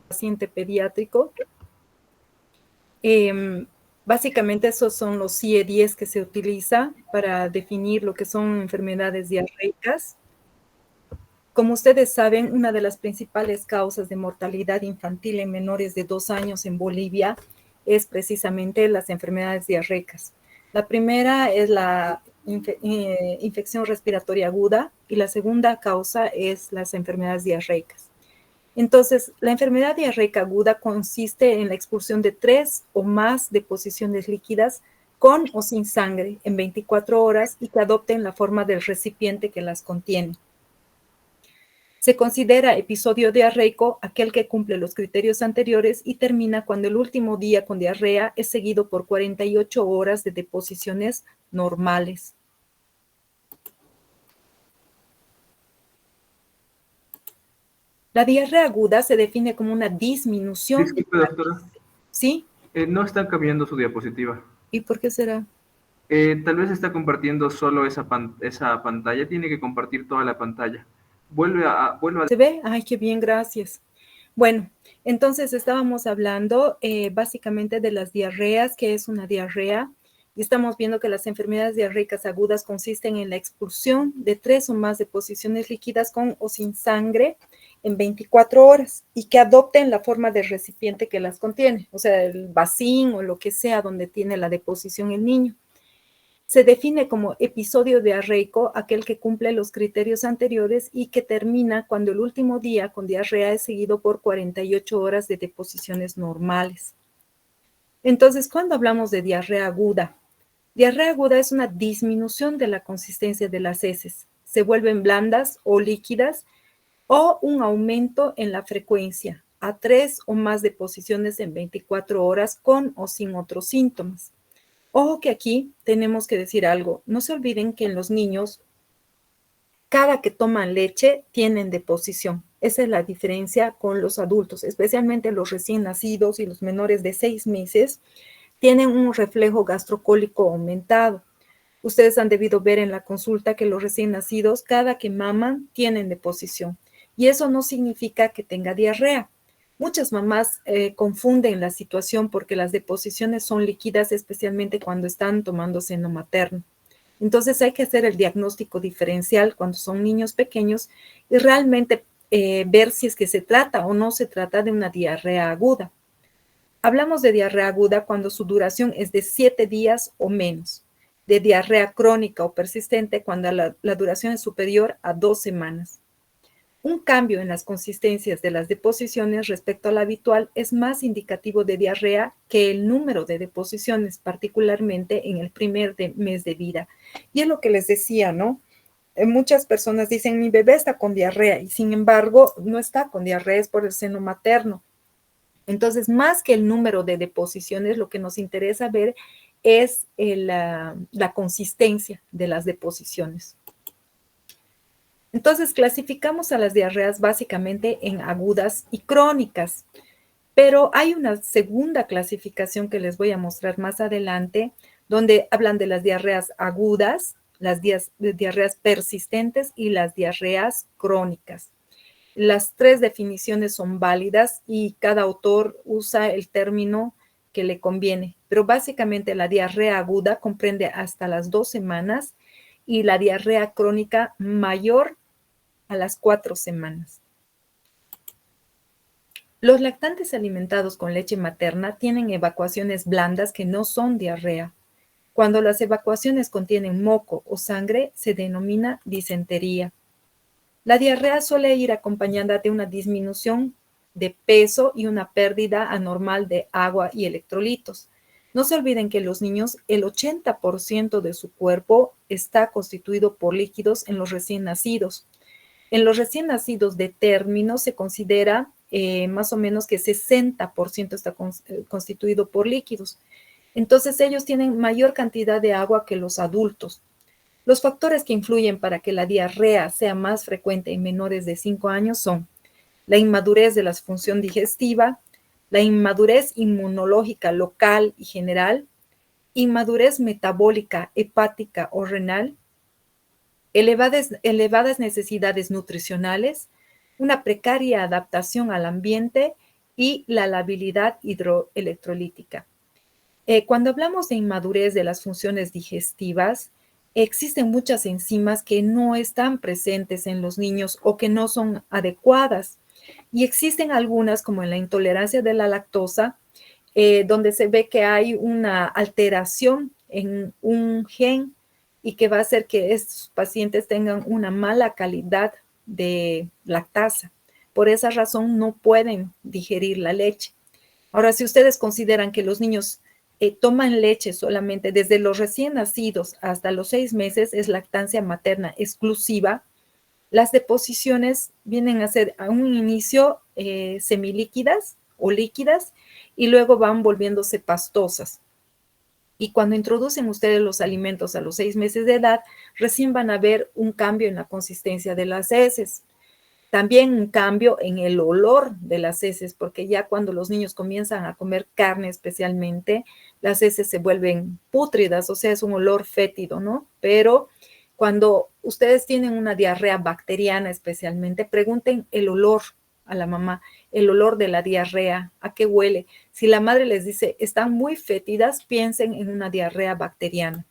paciente pediátrico. Básicamente esos son los CIE-10 que se utiliza para definir lo que son enfermedades diarreicas. Como ustedes saben, una de las principales causas de mortalidad infantil en menores de 2 años en Bolivia es precisamente las enfermedades diarreicas. La primera es la infección respiratoria aguda y la segunda causa es las enfermedades diarreicas. Entonces, la enfermedad diarreica aguda consiste en la expulsión de 3 o más deposiciones líquidas con o sin sangre en 24 horas y que adopten la forma del recipiente que las contiene. Se considera episodio diarreico aquel que cumple los criterios anteriores y termina cuando el último día con diarrea es seguido por 48 horas de deposiciones normales. La diarrea aguda se define como una disminución. Disculpe, doctora. ¿Sí? No está cambiando su diapositiva. ¿Y por qué será? Tal vez está compartiendo solo esa pantalla. Tiene que compartir toda la pantalla. Vuelve a... ¿Se ve? Ay, qué bien, gracias. Bueno, entonces estábamos hablando básicamente de las diarreas, que es una diarrea, y estamos viendo que las enfermedades diarreicas agudas consisten en la expulsión de 3 o más deposiciones líquidas con o sin sangre en 24 horas y que adopten la forma del recipiente que las contiene, o sea, el vasín o lo que sea donde tiene la deposición el niño. Se define como episodio diarreico aquel que cumple los criterios anteriores y que termina cuando el último día con diarrea es seguido por 48 horas de deposiciones normales. Entonces, cuando hablamos de diarrea aguda es una disminución de la consistencia de las heces. Se vuelven blandas o líquidas o un aumento en la frecuencia a 3 o más deposiciones en 24 horas con o sin otros síntomas. Ojo que aquí tenemos que decir algo. No se olviden que en los niños, cada que toman leche, tienen deposición. Esa es la diferencia con los adultos, especialmente los recién nacidos y los menores de 6 meses, tienen un reflejo gastrocólico aumentado. Ustedes han debido ver en la consulta que los recién nacidos, cada que maman, tienen deposición. Y eso no significa que tenga diarrea. Muchas mamás confunden la situación porque las deposiciones son líquidas, especialmente cuando están tomando seno materno. Entonces hay que hacer el diagnóstico diferencial cuando son niños pequeños y realmente ver si es que se trata o no se trata de una diarrea aguda. Hablamos de diarrea aguda cuando su duración es de 7 días o menos, de diarrea crónica o persistente cuando la duración es superior a 2 semanas. Un cambio en las consistencias de las deposiciones respecto al habitual es más indicativo de diarrea que el número de deposiciones, particularmente en el primer mes de vida. Y es lo que les decía, ¿no? Muchas personas dicen, mi bebé está con diarrea, y sin embargo, no está con diarrea, es por el seno materno. Entonces, más que el número de deposiciones, lo que nos interesa ver es la consistencia de las deposiciones. Entonces, clasificamos a las diarreas básicamente en agudas y crónicas, pero hay una segunda clasificación que les voy a mostrar más adelante, donde hablan de las diarreas agudas, las diarreas persistentes y las diarreas crónicas. Las 3 definiciones son válidas y cada autor usa el término que le conviene, pero básicamente la diarrea aguda comprende hasta las 2 semanas y la diarrea crónica mayor a las 4 semanas. Los lactantes alimentados con leche materna tienen evacuaciones blandas que no son diarrea. Cuando las evacuaciones contienen moco o sangre, se denomina disentería. La diarrea suele ir acompañada de una disminución de peso y una pérdida anormal de agua y electrolitos. No se olviden que los niños, el 80% de su cuerpo está constituido por líquidos en los recién nacidos. En los recién nacidos de término se considera más o menos que 60% está constituido por líquidos. Entonces ellos tienen mayor cantidad de agua que los adultos. Los factores que influyen para que la diarrea sea más frecuente en menores de 5 años son la inmadurez de la función digestiva, la inmadurez inmunológica local y general, inmadurez metabólica, hepática o renal, elevadas necesidades nutricionales, una precaria adaptación al ambiente y la labilidad hidroelectrolítica. Cuando hablamos de inmadurez de las funciones digestivas, existen muchas enzimas que no están presentes en los niños o que no son adecuadas. Y existen algunas, como en la intolerancia de la lactosa, donde se ve que hay una alteración en un gen y que va a hacer que estos pacientes tengan una mala calidad de lactasa. Por esa razón no pueden digerir la leche. Ahora, si ustedes consideran que los niños toman leche solamente desde los recién nacidos hasta los 6 meses, es lactancia materna exclusiva, las deposiciones vienen a ser a un inicio semilíquidas o líquidas y luego van volviéndose pastosas. Y cuando introducen ustedes los alimentos a los 6 meses de edad, recién van a ver un cambio en la consistencia de las heces. También un cambio en el olor de las heces, porque ya cuando los niños comienzan a comer carne especialmente, las heces se vuelven pútridas, o sea, es un olor fétido, ¿no? Pero cuando ustedes tienen una diarrea bacteriana especialmente, pregunten el olor a la mamá, el olor de la diarrea, ¿a qué huele? Si la madre les dice, están muy fétidas, piensen en una diarrea bacteriana.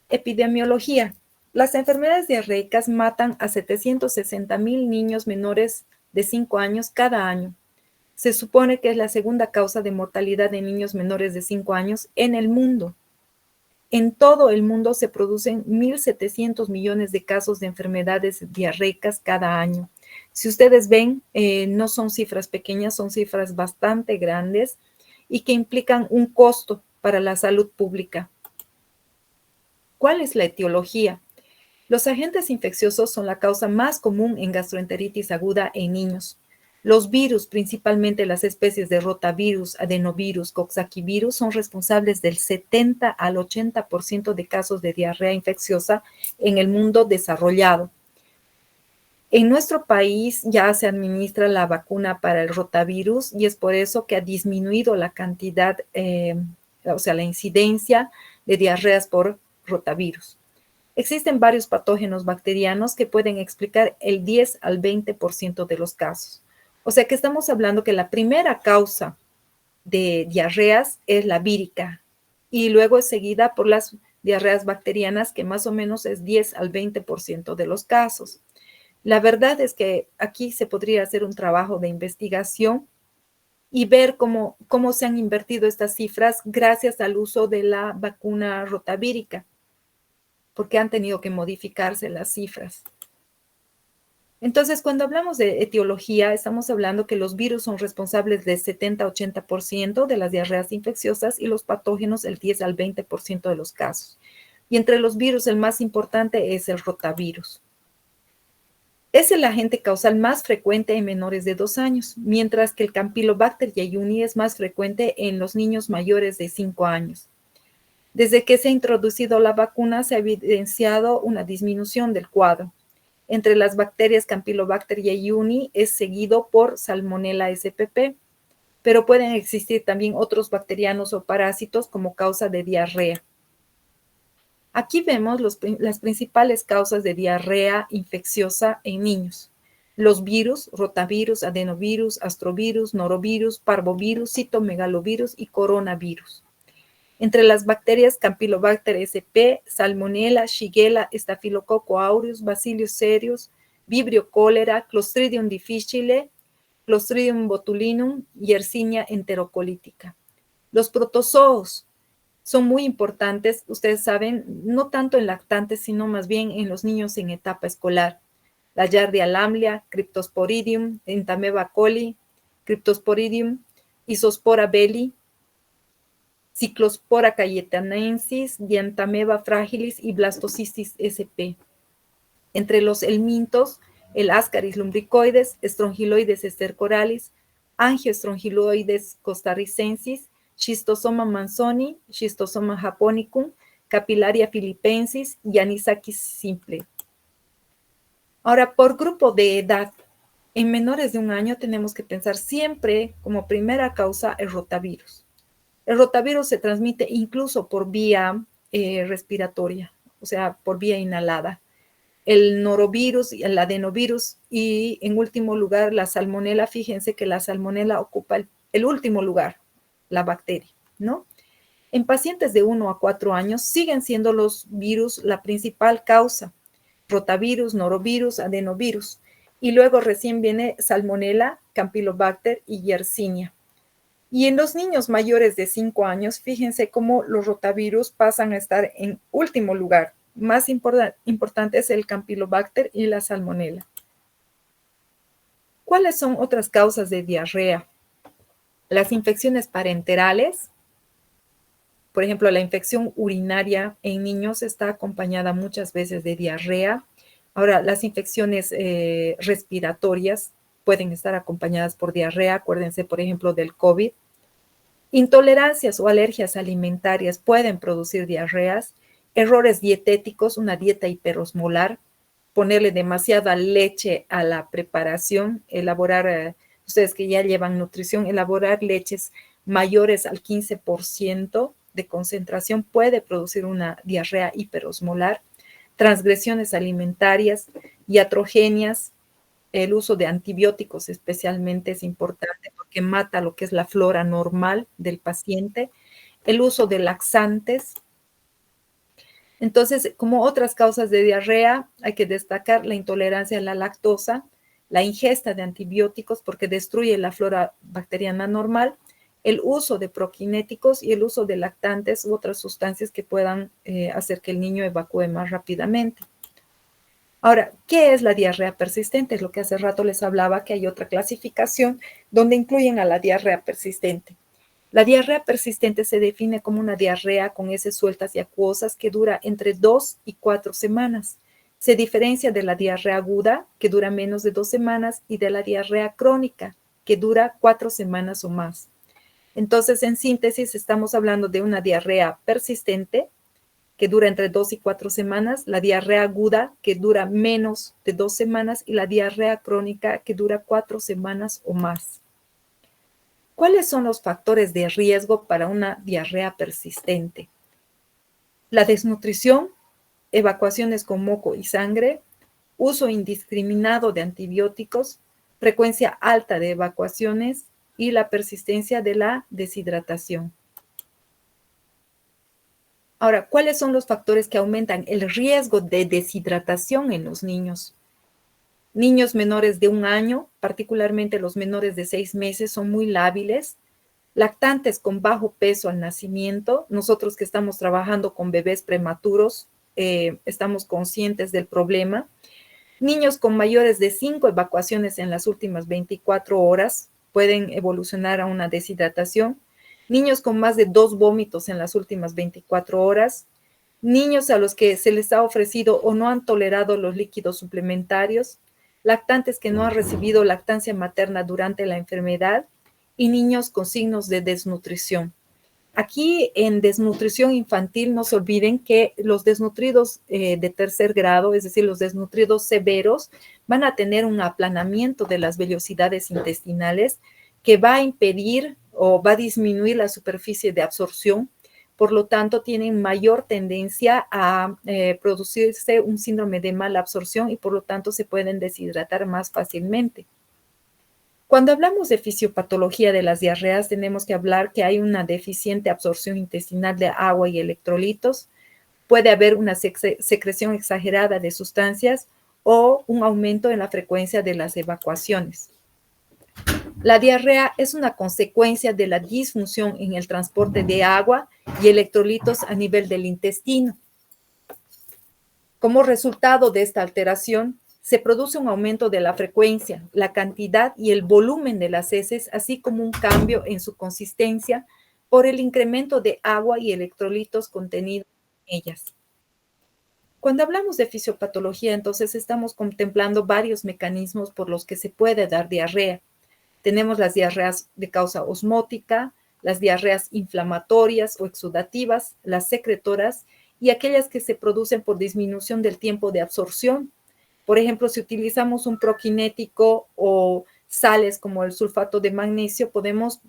Epidemiología. Las enfermedades diarreicas matan a 760,000 niños menores de 5 años cada año. Se supone que es la segunda causa de mortalidad de niños menores de 5 años en el mundo. En todo el mundo se producen 1.700 millones de casos de enfermedades diarreicas cada año. Si ustedes ven, no son cifras pequeñas, son cifras bastante grandes y que implican un costo para la salud pública. ¿Cuál es la etiología? Los agentes infecciosos son la causa más común en gastroenteritis aguda en niños. Los virus, principalmente las especies de rotavirus, adenovirus, coxsackievirus, son responsables del 70 al 80% de casos de diarrea infecciosa en el mundo desarrollado. En nuestro país ya se administra la vacuna para el rotavirus y es por eso que ha disminuido la cantidad, o sea, la incidencia de diarreas por rotavirus. Existen varios patógenos bacterianos que pueden explicar el 10 al 20% de los casos. O sea que estamos hablando que la primera causa de diarreas es la vírica y luego es seguida por las diarreas bacterianas, que más o menos es 10 al 20% de los casos. La verdad es que aquí se podría hacer un trabajo de investigación y ver cómo se han invertido estas cifras gracias al uso de la vacuna rotavírica, porque han tenido que modificarse las cifras. Entonces, cuando hablamos de etiología, estamos hablando que los virus son responsables del 70-80% de las diarreas infecciosas y los patógenos el 10 al 20% de los casos. Y entre los virus, el más importante es el rotavirus. Es el agente causal más frecuente en menores de 2 años, mientras que el Campylobacter jejuni es más frecuente en los niños mayores de 5 años. Desde que se ha introducido la vacuna, se ha evidenciado una disminución del cuadro. Entre las bacterias Campylobacter jejuni es seguido por Salmonella spp, pero pueden existir también otros bacterianos o parásitos como causa de diarrea. Aquí vemos las principales causas de diarrea infecciosa en niños. Los virus, rotavirus, adenovirus, astrovirus, norovirus, parvovirus, citomegalovirus y coronavirus. Entre las bacterias Campylobacter sp, Salmonella, Shigella, Staphylococcus aureus, Bacillus cereus, Vibrio cholera, Clostridium difficile, Clostridium botulinum y Yersinia enterocolitica. Los protozoos son muy importantes, ustedes saben, no tanto en lactantes, sino más bien en los niños en etapa escolar. La Giardia lamblia, Cryptosporidium, Entamoeba coli, Cryptosporidium, Isospora belli, Cyclospora cayetanensis, Diantameba fragilis y Blastocystis sp. Entre los helmintos, el Ascaris lumbricoides, Strongyloides stercoralis, Angiostrongyloides costarricensis, Schistosoma manzoni, Schistosoma japonicum, Capillaria philippensis y Anisakis simple. Ahora, por grupo de edad, en menores de 1 año tenemos que pensar siempre como primera causa el rotavirus. El rotavirus se transmite incluso por vía respiratoria, o sea, por vía inhalada. el norovirus y el adenovirus, y en último lugar la salmonela. Fíjense que la salmonela ocupa el último lugar, la bacteria, ¿no? En pacientes de 1 a 4 años siguen siendo los virus la principal causa, rotavirus, norovirus, adenovirus, y luego recién viene salmonela, campylobacter y yersinia. Y en los niños mayores de 5 años, fíjense cómo los rotavirus pasan a estar en último lugar. Más importante es el campylobacter y la salmonela. ¿Cuáles son otras causas de diarrea? Las infecciones parenterales. Por ejemplo, la infección urinaria en niños está acompañada muchas veces de diarrea. Ahora, las infecciones respiratorias pueden estar acompañadas por diarrea. Acuérdense, por ejemplo, del COVID. Intolerancias o alergias alimentarias pueden producir diarreas. Errores dietéticos, una dieta hiperosmolar, ponerle demasiada leche a la preparación, elaborar, ustedes que ya llevan nutrición, elaborar leches mayores al 15% de concentración puede producir una diarrea hiperosmolar. Transgresiones alimentarias, iatrogenias, el uso de antibióticos especialmente es importante porque mata lo que es la flora normal del paciente. El uso de laxantes. Entonces, como otras causas de diarrea, hay que destacar la intolerancia a la lactosa, la ingesta de antibióticos porque destruye la flora bacteriana normal, el uso de prokinéticos y el uso de lactantes u otras sustancias que puedan hacer que el niño evacúe más rápidamente. Ahora, ¿qué es la diarrea persistente? Es lo que hace rato les hablaba, que hay otra clasificación donde incluyen a la diarrea persistente. La diarrea persistente se define como una diarrea con heces sueltas y acuosas que dura entre 2 y 4 semanas. Se diferencia de la diarrea aguda, que dura menos de 2 semanas, y de la diarrea crónica, que dura 4 semanas o más. Entonces, en síntesis, estamos hablando de una diarrea persistente, que dura entre 2 y 4 semanas, la diarrea aguda, que dura menos de 2 semanas, y la diarrea crónica, que dura 4 semanas o más. ¿Cuáles son los factores de riesgo para una diarrea persistente? La desnutrición, evacuaciones con moco y sangre, uso indiscriminado de antibióticos, frecuencia alta de evacuaciones y la persistencia de la deshidratación. Ahora, ¿cuáles son los factores que aumentan el riesgo de deshidratación en los niños? Niños menores de 1 año, particularmente los menores de 6 meses, son muy lábiles. Lactantes con bajo peso al nacimiento. Nosotros que estamos trabajando con bebés prematuros, estamos conscientes del problema. Niños con mayores de 5 evacuaciones en las últimas 24 horas pueden evolucionar a una deshidratación. Niños con más de 2 vómitos en las últimas 24 horas. Niños a los que se les ha ofrecido o no han tolerado los líquidos suplementarios. Lactantes que no han recibido lactancia materna durante la enfermedad. Y niños con signos de desnutrición. Aquí en desnutrición infantil no se olviden que los desnutridos de tercer grado, es decir, los desnutridos severos, van a tener un aplanamiento de las vellosidades intestinales que va a impedir o va a disminuir la superficie de absorción. Por lo tanto, tienen mayor tendencia a producirse un síndrome de mala absorción y por lo tanto se pueden deshidratar más fácilmente. Cuando hablamos de fisiopatología de las diarreas, tenemos que hablar que hay una deficiente absorción intestinal de agua y electrolitos, puede haber una secreción exagerada de sustancias o un aumento en la frecuencia de las evacuaciones. La diarrea es una consecuencia de la disfunción en el transporte de agua y electrolitos a nivel del intestino. Como resultado de esta alteración, se produce un aumento de la frecuencia, la cantidad y el volumen de las heces, así como un cambio en su consistencia por el incremento de agua y electrolitos contenidos en ellas. Cuando hablamos de fisiopatología, entonces estamos contemplando varios mecanismos por los que se puede dar diarrea. Tenemos las diarreas de causa osmótica, las diarreas inflamatorias o exudativas, las secretoras y aquellas que se producen por disminución del tiempo de absorción. Por ejemplo, si utilizamos un prokinético o sales como el sulfato de magnesio, podemos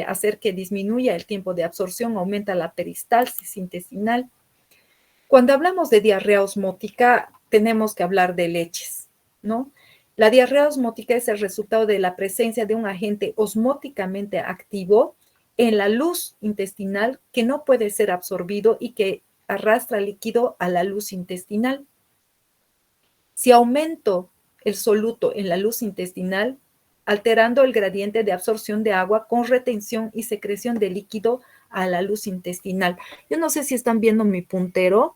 hacer que disminuya el tiempo de absorción, aumenta la peristalsis intestinal. Cuando hablamos de diarrea osmótica, tenemos que hablar de leches, ¿no? La diarrea osmótica es el resultado de la presencia de un agente osmóticamente activo en la luz intestinal que no puede ser absorbido y que arrastra líquido a la luz intestinal. Si aumento el soluto en la luz intestinal, alterando el gradiente de absorción de agua con retención y secreción de líquido a la luz intestinal. Yo no sé si están viendo mi puntero.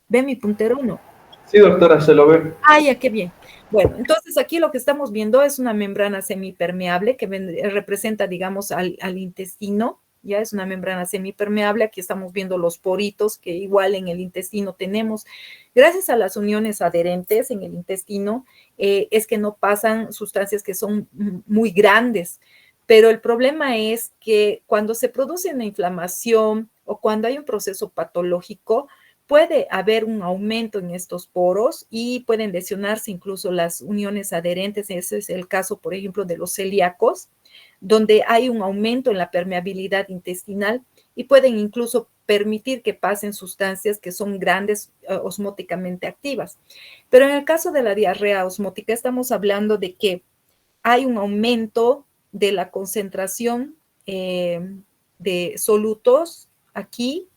¿Ven mi puntero o no? Sí, doctora, se lo ve. Ah, ya, qué bien. Bueno, entonces aquí lo que estamos viendo es una membrana semipermeable que representa, digamos, al intestino. Ya es una membrana semipermeable. Aquí estamos viendo los poritos que igual en el intestino tenemos. Gracias a las uniones adherentes en el intestino, es que no pasan sustancias que son muy grandes. Pero el problema es que cuando se produce una inflamación o cuando hay un proceso patológico, puede haber un aumento en estos poros y pueden lesionarse incluso las uniones adherentes. Ese es el caso, por ejemplo, de los celíacos, donde hay un aumento en la permeabilidad intestinal y pueden incluso permitir que pasen sustancias que son grandes osmóticamente activas. Pero en el caso de la diarrea osmótica estamos hablando de que hay un aumento de la concentración de solutos aquí.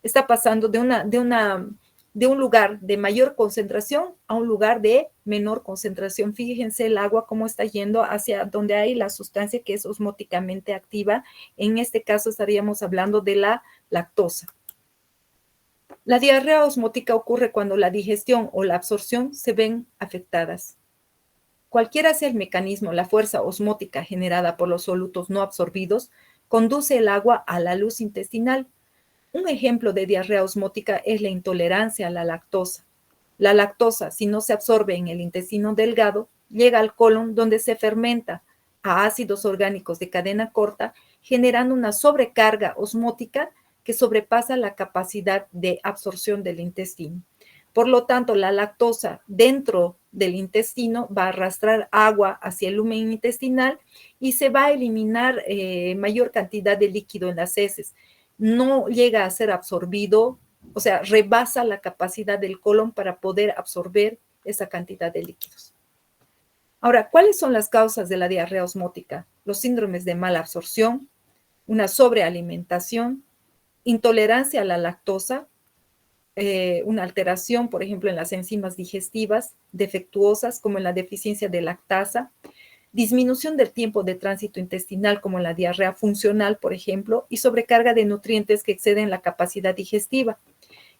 Está pasando de un lugar de mayor concentración a un lugar de menor concentración. Fíjense el agua cómo está yendo hacia donde hay la sustancia que es osmóticamente activa. En este caso estaríamos hablando de la lactosa. La diarrea osmótica ocurre cuando la digestión o la absorción se ven afectadas. Cualquiera sea el mecanismo, la fuerza osmótica generada por los solutos no absorbidos conduce el agua a la luz intestinal. Un ejemplo de diarrea osmótica es la intolerancia a la lactosa. La lactosa, si no se absorbe en el intestino delgado, llega al colon donde se fermenta a ácidos orgánicos de cadena corta, generando una sobrecarga osmótica que sobrepasa la capacidad de absorción del intestino. Por lo tanto, la lactosa dentro del intestino va a arrastrar agua hacia el lumen intestinal y se va a eliminar mayor cantidad de líquido en las heces. No llega a ser absorbido, o sea, rebasa la capacidad del colon para poder absorber esa cantidad de líquidos. Ahora, ¿cuáles son las causas de la diarrea osmótica? Los síndromes de mala absorción, una sobrealimentación, intolerancia a la lactosa, una alteración, por ejemplo, en las enzimas digestivas defectuosas, como en la deficiencia de lactasa, disminución del tiempo de tránsito intestinal, como en la diarrea funcional, por ejemplo, y sobrecarga de nutrientes que exceden la capacidad digestiva.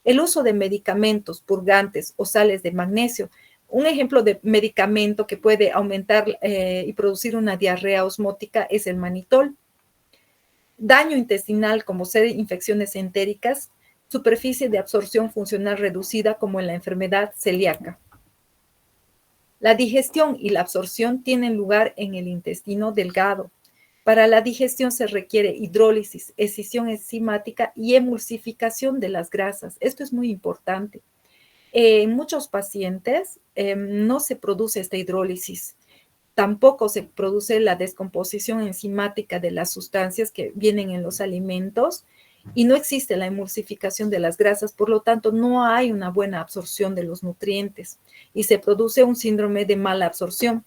El uso de medicamentos, purgantes o sales de magnesio. Un ejemplo de medicamento que puede aumentar y producir una diarrea osmótica es el manitol. Daño intestinal, como ser infecciones entéricas, superficie de absorción funcional reducida, como en la enfermedad celíaca. La digestión y la absorción tienen lugar en el intestino delgado. Para la digestión se requiere hidrólisis, escisión enzimática y emulsificación de las grasas. Esto es muy importante. En muchos pacientes no se produce esta hidrólisis. Tampoco se produce la descomposición enzimática de las sustancias que vienen en los alimentos y no existe la emulsificación de las grasas, por lo tanto no hay una buena absorción de los nutrientes y se produce un síndrome de mala absorción.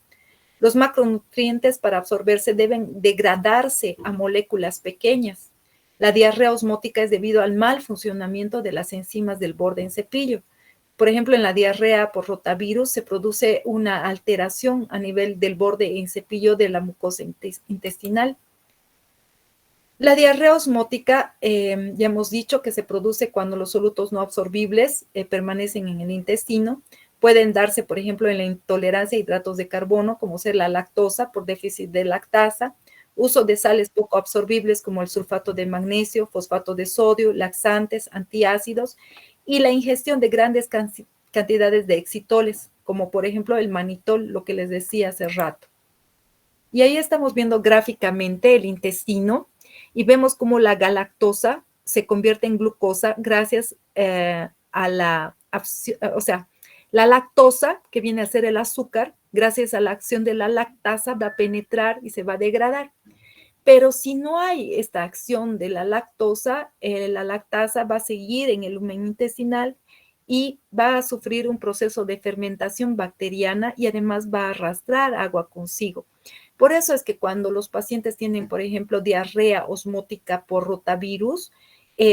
Los macronutrientes para absorberse deben degradarse a moléculas pequeñas. La diarrea osmótica es debido al mal funcionamiento de las enzimas del borde en cepillo. Por ejemplo, en la diarrea por rotavirus se produce una alteración a nivel del borde en cepillo de la mucosa intestinal. La diarrea osmótica, ya hemos dicho que se produce cuando los solutos no absorbibles permanecen en el intestino. Pueden darse, por ejemplo, en la intolerancia a hidratos de carbono, como ser la lactosa por déficit de lactasa, uso de sales poco absorbibles como el sulfato de magnesio, fosfato de sodio, laxantes, antiácidos, y la ingestión de grandes cantidades de excitoles, como por ejemplo el manitol, lo que les decía hace rato. Y ahí estamos viendo gráficamente el intestino y vemos cómo la galactosa se convierte en glucosa gracias a la, o sea, la lactosa, que viene a ser el azúcar, gracias a la acción de la lactasa va a penetrar y se va a degradar. Pero si no hay esta acción de la lactosa, la lactasa va a seguir en el lumen intestinal y va a sufrir un proceso de fermentación bacteriana y además va a arrastrar agua consigo. Por eso es que cuando los pacientes tienen, por ejemplo, diarrea osmótica por rotavirus,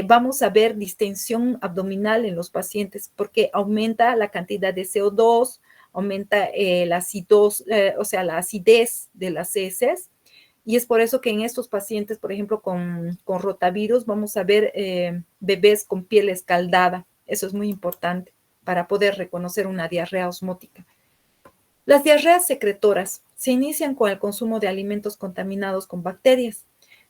vamos a ver distensión abdominal en los pacientes porque aumenta la cantidad de CO2, aumenta la acidez de las heces. Y es por eso que en estos pacientes, por ejemplo, con rotavirus, vamos a ver bebés con piel escaldada. Eso es muy importante para poder reconocer una diarrea osmótica. Las diarreas secretoras se inician con el consumo de alimentos contaminados con bacterias.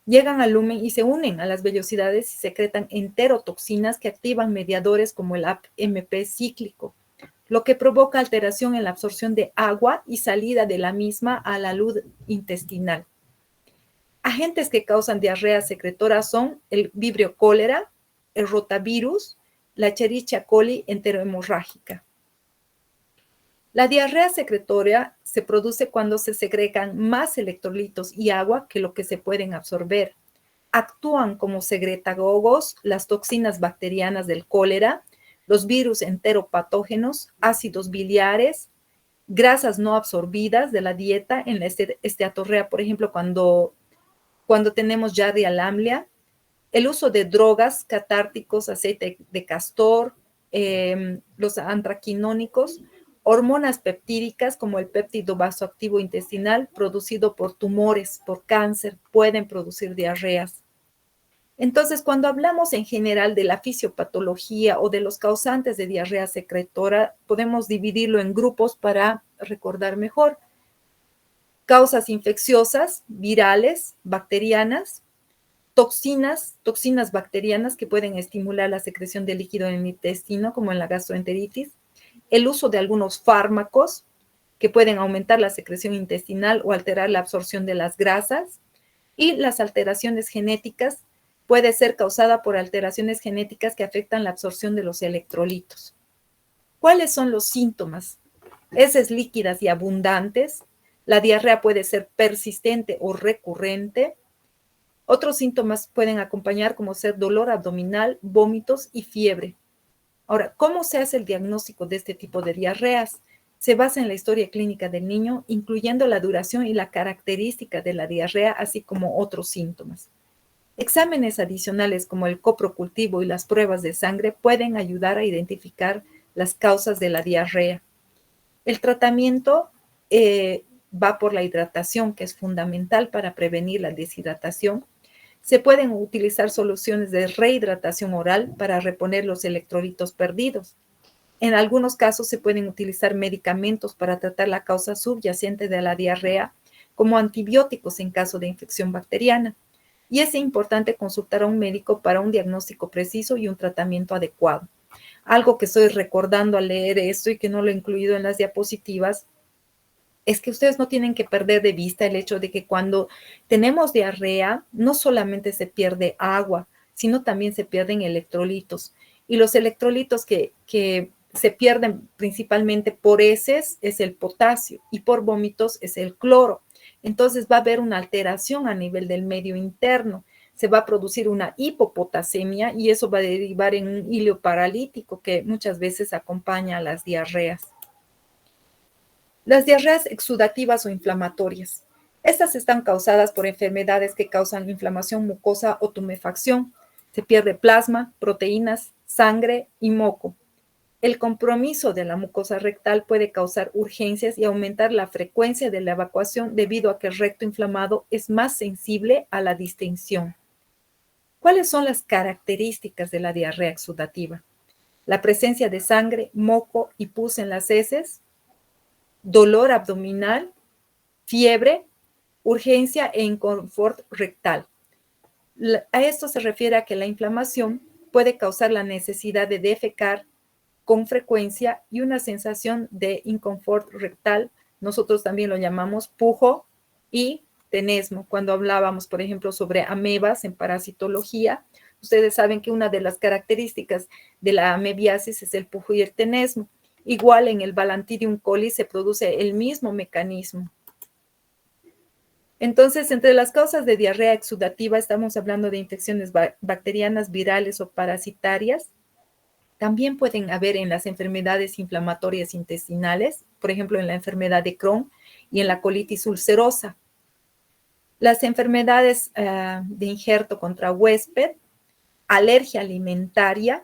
Llegan al lumen y se unen a las vellosidades y secretan enterotoxinas que activan mediadores como el AMP cíclico, lo que provoca alteración en la absorción de agua y salida de la misma a la luz intestinal. Agentes que causan diarrea secretora son el vibrio cólera, el rotavirus, la Escherichia coli enterohemorrágica. La diarrea secretoria se produce cuando se segregan más electrolitos y agua que lo que se pueden absorber. Actúan como secretagogos las toxinas bacterianas del cólera, los virus enteropatógenos, ácidos biliares, grasas no absorbidas de la dieta en la esteatorrea, por ejemplo, cuando tenemos yardia-lamblia, el uso de drogas catárticos, aceite de castor, los antraquinónicos, hormonas peptídicas como el péptido vasoactivo intestinal producido por tumores, por cáncer, pueden producir diarreas. Entonces, cuando hablamos en general de la fisiopatología o de los causantes de diarrea secretora, podemos dividirlo en grupos para recordar mejor. Causas infecciosas, virales, bacterianas, toxinas bacterianas que pueden estimular la secreción de líquido en el intestino, como en la gastroenteritis, el uso de algunos fármacos que pueden aumentar la secreción intestinal o alterar la absorción de las grasas, y las alteraciones genéticas puede ser causada por alteraciones genéticas que afectan la absorción de los electrolitos. ¿Cuáles son los síntomas? Heces líquidas y abundantes. La diarrea puede ser persistente o recurrente. Otros síntomas pueden acompañar como ser dolor abdominal, vómitos y fiebre. Ahora, ¿cómo se hace el diagnóstico de este tipo de diarreas? Se basa en la historia clínica del niño, incluyendo la duración y la característica de la diarrea, así como otros síntomas. Exámenes adicionales como el coprocultivo y las pruebas de sangre pueden ayudar a identificar las causas de la diarrea. El tratamiento va por la hidratación, que es fundamental para prevenir la deshidratación. Se pueden utilizar soluciones de rehidratación oral para reponer los electrolitos perdidos. En algunos casos se pueden utilizar medicamentos para tratar la causa subyacente de la diarrea, como antibióticos en caso de infección bacteriana. Y es importante consultar a un médico para un diagnóstico preciso y un tratamiento adecuado. Algo que estoy recordando al leer esto y que no lo he incluido en las diapositivas es que ustedes no tienen que perder de vista el hecho de que cuando tenemos diarrea, no solamente se pierde agua, sino también se pierden electrolitos. Y los electrolitos que se pierden principalmente por heces es el potasio y por vómitos es el cloro. Entonces va a haber una alteración a nivel del medio interno. Se va a producir una hipopotasemia y eso va a derivar en un hilo paralítico que muchas veces acompaña a las diarreas. Las diarreas exudativas o inflamatorias. Estas están causadas por enfermedades que causan inflamación mucosa o tumefacción. Se pierde plasma, proteínas, sangre y moco. El compromiso de la mucosa rectal puede causar urgencias y aumentar la frecuencia de la evacuación debido a que el recto inflamado es más sensible a la distensión. ¿Cuáles son las características de la diarrea exudativa? La presencia de sangre, moco y pus en las heces, dolor abdominal, fiebre, urgencia e inconfort rectal. A esto se refiere a que la inflamación puede causar la necesidad de defecar con frecuencia y una sensación de inconfort rectal. Nosotros también lo llamamos pujo y tenesmo. Cuando hablábamos, por ejemplo, sobre amebas en parasitología, ustedes saben que una de las características de la amebiasis es el pujo y el tenesmo. Igual en el Balantidium coli se produce el mismo mecanismo. Entonces, entre las causas de diarrea exudativa estamos hablando de infecciones bacterianas, virales o parasitarias. también pueden haber en las enfermedades inflamatorias intestinales, por ejemplo, en la enfermedad de Crohn y en la colitis ulcerosa. Las enfermedades de injerto contra huésped, alergia alimentaria,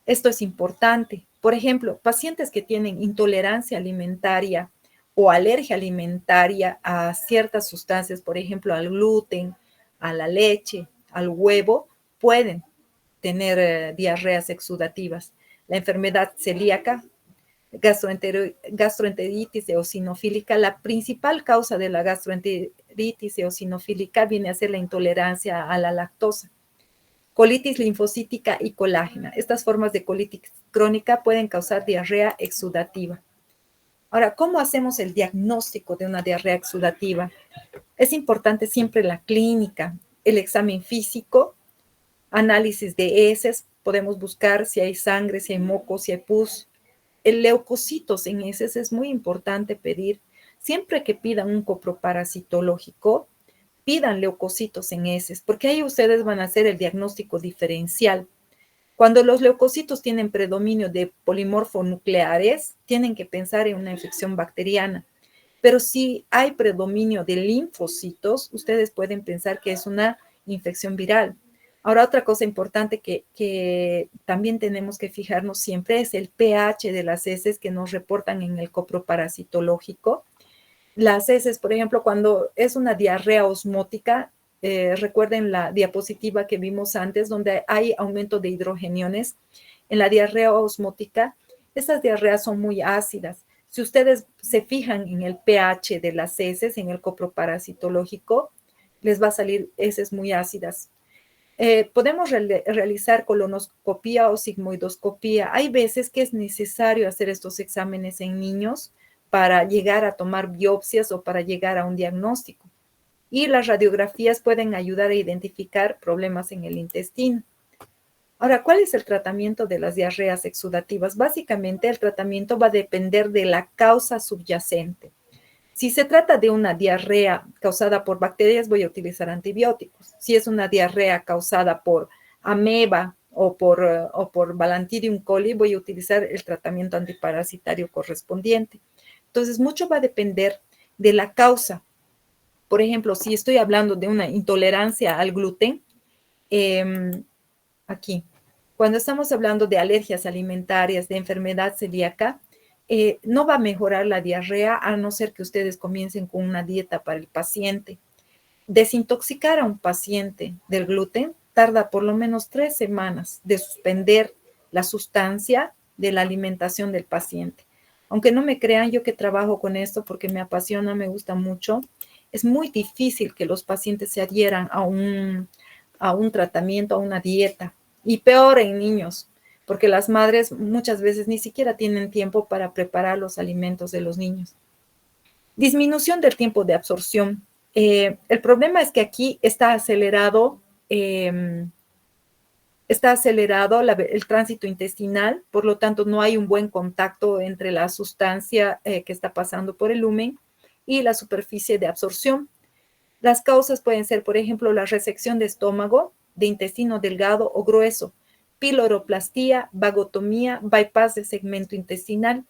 esto es importante. Por ejemplo, pacientes que tienen intolerancia alimentaria o alergia alimentaria a ciertas sustancias, por ejemplo, al gluten, a la leche, al huevo, pueden tener diarreas exudativas. La enfermedad celíaca, gastroenteritis eosinofílica, la principal causa de la gastroenteritis eosinofílica viene a ser la intolerancia a la lactosa. Colitis linfocítica y colágena. Estas formas de colitis crónica pueden causar diarrea exudativa. Ahora, ¿cómo hacemos el diagnóstico de una diarrea exudativa? Es importante siempre la clínica, el examen físico, análisis de heces, podemos buscar si hay sangre, si hay moco, si hay pus. El leucocitos en heces es muy importante pedir. Siempre que pidan un coproparasitológico, pidan leucocitos en heces, porque ahí ustedes van a hacer el diagnóstico diferencial. Cuando los leucocitos tienen predominio de polimorfonucleares, tienen que pensar en una infección bacteriana. Pero si hay predominio de linfocitos, ustedes pueden pensar que es una infección viral. Ahora, otra cosa importante que también tenemos que fijarnos siempre es el pH de las heces que nos reportan en el coproparasitológico. Las heces, por ejemplo, cuando es una diarrea osmótica, recuerden la diapositiva que vimos antes, donde hay aumento de hidrogeniones. En la diarrea osmótica, esas diarreas son muy ácidas. Si ustedes se fijan en el pH de las heces, en el coproparasitológico, les va a salir heces muy ácidas. Podemos realizar colonoscopía o sigmoidoscopía. Hay veces que es necesario hacer estos exámenes en niños para llegar a tomar biopsias o para llegar a un diagnóstico. Y las radiografías pueden ayudar a identificar problemas en el intestino. Ahora, ¿cuál es el tratamiento de las diarreas exudativas? Básicamente, el tratamiento va a depender de la causa subyacente. Si se trata de una diarrea causada por bacterias, voy a utilizar antibióticos. Si es una diarrea causada por ameba o por Balantidium coli, voy a utilizar el tratamiento antiparasitario correspondiente. Entonces, mucho va a depender de la causa. Por ejemplo, si estoy hablando de una intolerancia al gluten, aquí, cuando estamos hablando de alergias alimentarias, de enfermedad celíaca, no va a mejorar la diarrea a no ser que ustedes comiencen con una dieta para el paciente. Desintoxicar a un paciente del gluten tarda por lo menos 3 semanas de suspender la sustancia de la alimentación del paciente. Aunque no me crean, yo que trabajo con esto porque me apasiona, me gusta mucho, es muy difícil que los pacientes se adhieran a un tratamiento, a una dieta. Y peor en niños, porque las madres muchas veces ni siquiera tienen tiempo para preparar los alimentos de los niños. Disminución del tiempo de absorción. El problema es que aquí está acelerado el tránsito intestinal, por lo tanto no hay un buen contacto entre la sustancia que está pasando por el lumen y la superficie de absorción. Las causas pueden ser, por ejemplo, la resección de estómago, de intestino delgado o grueso, piloroplastia, vagotomía, bypass de segmento intestinal.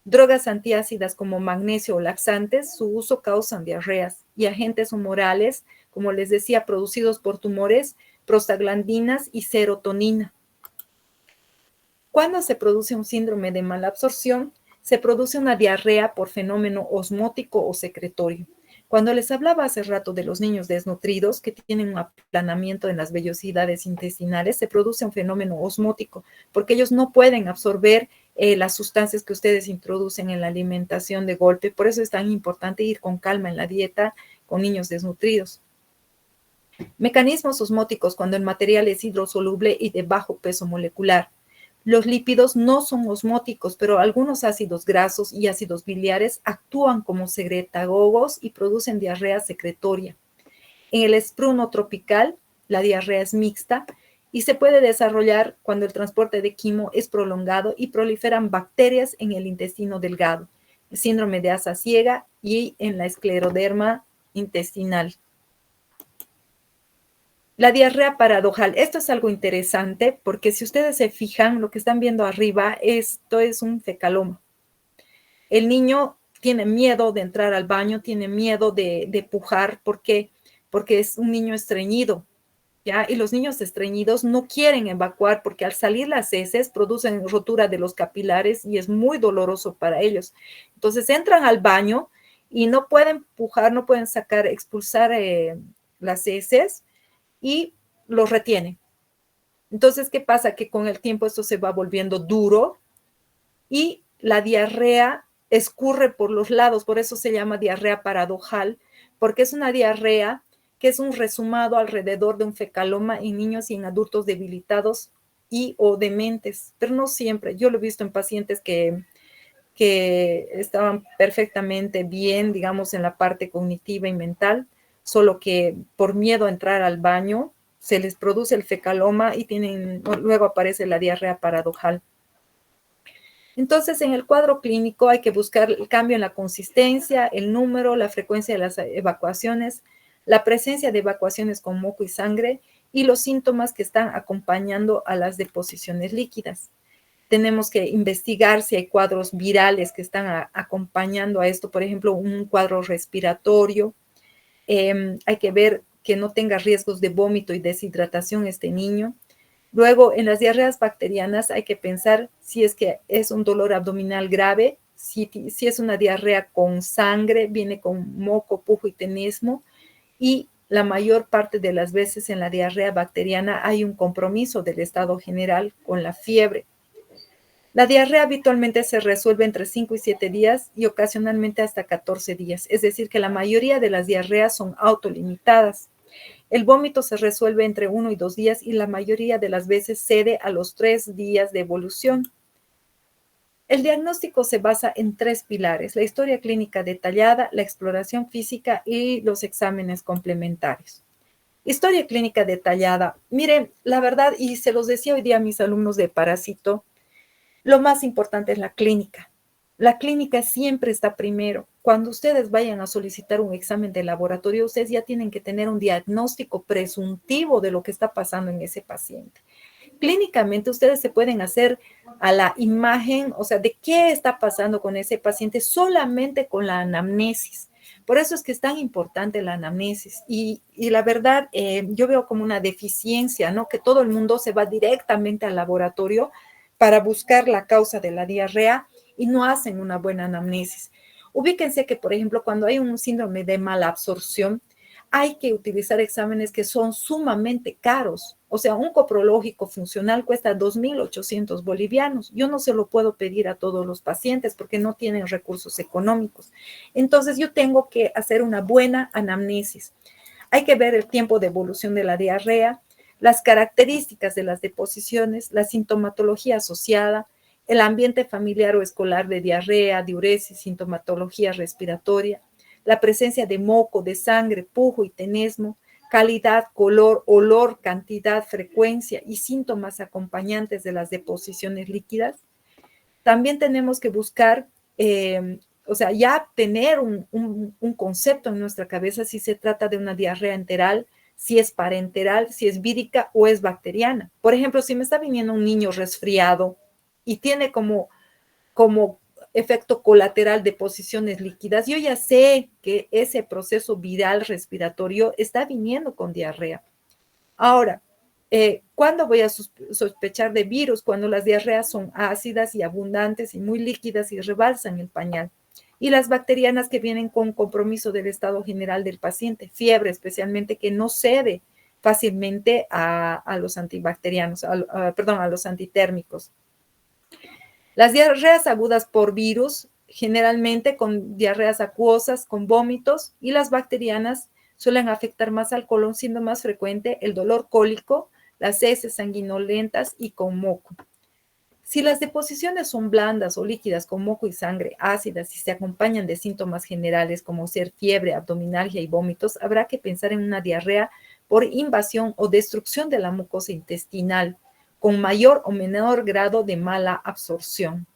Drogas antiácidas como magnesio o laxantes, su uso causan diarreas, y agentes humorales, como les decía, producidos por tumores, prostaglandinas y serotonina. Cuando se produce un síndrome de mala absorción, se produce una diarrea por fenómeno osmótico o secretorio. Cuando les hablaba hace rato de los niños desnutridos que tienen un aplanamiento en las vellosidades intestinales, se produce un fenómeno osmótico porque ellos no pueden absorber las sustancias que ustedes introducen en la alimentación de golpe. Por eso es tan importante ir con calma en la dieta con niños desnutridos. Mecanismos osmóticos cuando el material es hidrosoluble y de bajo peso molecular. Los lípidos no son osmóticos, pero algunos ácidos grasos y ácidos biliares actúan como secretagogos y producen diarrea secretoria. En el espruno tropical, la diarrea es mixta y se puede desarrollar cuando el transporte de quimo es prolongado y proliferan bacterias en el intestino delgado, el síndrome de asa ciega y en la escleroderma intestinal. La diarrea paradojal. Esto es algo interesante porque si ustedes se fijan, lo que están viendo arriba, esto es un fecaloma. El niño tiene miedo de entrar al baño, tiene miedo de pujar. ¿Por qué? Porque es un niño estreñido, ¿ya? Y los niños estreñidos no quieren evacuar porque al salir las heces producen rotura de los capilares y es muy doloroso para ellos. Entonces entran al baño y no pueden pujar, no pueden sacar, expulsar las heces y los retienen. Entonces, ¿qué pasa? Que con el tiempo esto se va volviendo duro y la diarrea escurre por los lados, por eso se llama diarrea paradojal, porque es una diarrea que es un resumado alrededor de un fecaloma en niños y en adultos debilitados y o dementes, pero no siempre. Yo lo he visto en pacientes que estaban perfectamente bien, digamos, en la parte cognitiva y mental, solo que por miedo a entrar al baño se les produce el fecaloma y luego aparece la diarrea paradojal. Entonces, en el cuadro clínico hay que buscar el cambio en la consistencia, el número, la frecuencia de las evacuaciones, la presencia de evacuaciones con moco y sangre y los síntomas que están acompañando a las deposiciones líquidas. Tenemos que investigar si hay cuadros virales que están acompañando a esto, por ejemplo, un cuadro respiratorio. Hay que ver que no tenga riesgos de vómito y deshidratación este niño. Luego, en las diarreas bacterianas hay que pensar si es que es un dolor abdominal grave, si es una diarrea con sangre, viene con moco, pujo y tenesmo, y la mayor parte de las veces en la diarrea bacteriana hay un compromiso del estado general con la fiebre. La diarrea habitualmente se resuelve entre 5 y 7 días y ocasionalmente hasta 14 días, es decir, que la mayoría de las diarreas son autolimitadas. El vómito se resuelve entre 1 y 2 días y la mayoría de las veces cede a los 3 días de evolución. El diagnóstico se basa en 3 pilares: la historia clínica detallada, la exploración física y los exámenes complementarios. Historia clínica detallada. Miren, la verdad, y se los decía hoy día a mis alumnos de Parásito, lo más importante es la clínica. La clínica siempre está primero. Cuando ustedes vayan a solicitar un examen de laboratorio, ustedes ya tienen que tener un diagnóstico presuntivo de lo que está pasando en ese paciente. Clínicamente, ustedes se pueden hacer a la imagen, o sea, de qué está pasando con ese paciente solamente con la anamnesis. Por eso es que es tan importante la anamnesis. Y la verdad, yo veo como una deficiencia, ¿no? Que todo el mundo se va directamente al laboratorio para buscar la causa de la diarrea y no hacen una buena anamnesis. Ubíquense que, por ejemplo, cuando hay un síndrome de mala absorción, hay que utilizar exámenes que son sumamente caros. O sea, un coprológico funcional cuesta 2.800 bolivianos. Yo no se lo puedo pedir a todos los pacientes porque no tienen recursos económicos. Entonces, yo tengo que hacer una buena anamnesis. Hay que ver el tiempo de evolución de la diarrea, las características de las deposiciones, la sintomatología asociada, el ambiente familiar o escolar de diarrea, diuresis, sintomatología respiratoria, la presencia de moco, de sangre, pujo y tenesmo, calidad, color, olor, cantidad, frecuencia y síntomas acompañantes de las deposiciones líquidas. También tenemos que buscar, o sea, ya tener un concepto en nuestra cabeza si se trata de una diarrea enteral, si es parenteral, si es vírica o es bacteriana. Por ejemplo, si me está viniendo un niño resfriado y tiene como efecto colateral de deposiciones líquidas, yo ya sé que ese proceso viral respiratorio está viniendo con diarrea. Ahora, ¿cuándo voy a sospechar de virus? Cuando las diarreas son ácidas y abundantes y muy líquidas y rebalsan el pañal. Y las bacterianas que vienen con compromiso del estado general del paciente, fiebre especialmente, que no cede fácilmente a los antibacterianos, a los antitérmicos. Las diarreas agudas por virus, generalmente con diarreas acuosas, con vómitos, y las bacterianas suelen afectar más al colon, siendo más frecuente el dolor cólico, las heces sanguinolentas y con moco. Si las deposiciones son blandas o líquidas con moco y sangre ácidas y se acompañan de síntomas generales como ser fiebre, abdominalgia y vómitos, habrá que pensar en una diarrea por invasión o destrucción de la mucosa intestinal, con mayor o menor grado de mala absorción.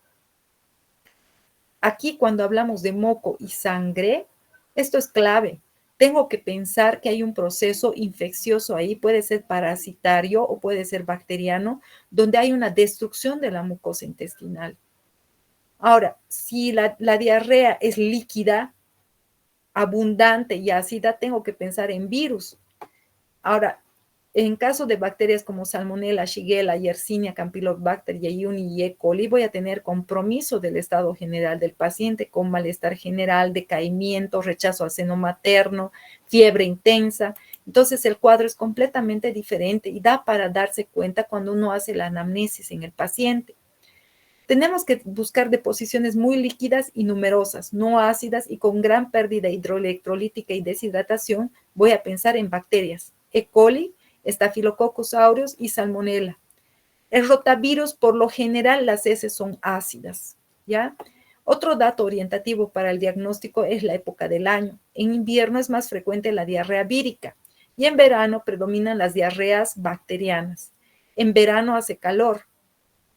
Aquí, cuando hablamos de moco y sangre, esto es clave. tengo que pensar que hay un proceso infeccioso ahí, puede ser parasitario o puede ser bacteriano, donde hay una destrucción de la mucosa intestinal. Ahora, si la diarrea es líquida, abundante y ácida, tengo que pensar en virus. Ahora, en caso de bacterias como Salmonella, Shigella, Yersinia, Campylobacter, Yeyuni y E. coli, voy a tener compromiso del estado general del paciente con malestar general, decaimiento, rechazo al seno materno, fiebre intensa. Entonces, el cuadro es completamente diferente y da para darse cuenta cuando uno hace la anamnesis en el paciente. Tenemos que buscar deposiciones muy líquidas y numerosas, no ácidas y con gran pérdida hidroelectrolítica y deshidratación. Voy a pensar en bacterias, E. coli, Staphylococcus aureus y Salmonella. El rotavirus, por lo general, las heces son ácidas, ¿ya? Otro dato orientativo para el diagnóstico es la época del año. En invierno es más frecuente la diarrea vírica y en verano predominan las diarreas bacterianas. En verano hace calor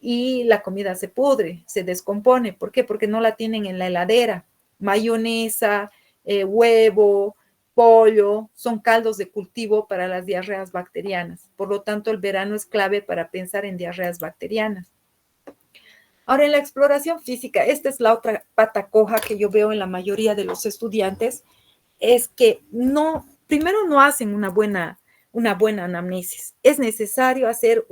y la comida se pudre, se descompone. ¿Por qué? Porque no la tienen en la heladera. Mayonesa, huevo, pollo, son caldos de cultivo para las diarreas bacterianas. Por lo tanto, el verano es clave para pensar en diarreas bacterianas. Ahora, en la exploración física, esta es la otra pata coja que yo veo en la mayoría de los estudiantes, es que no, primero no hacen una buena anamnesis. Es necesario hacer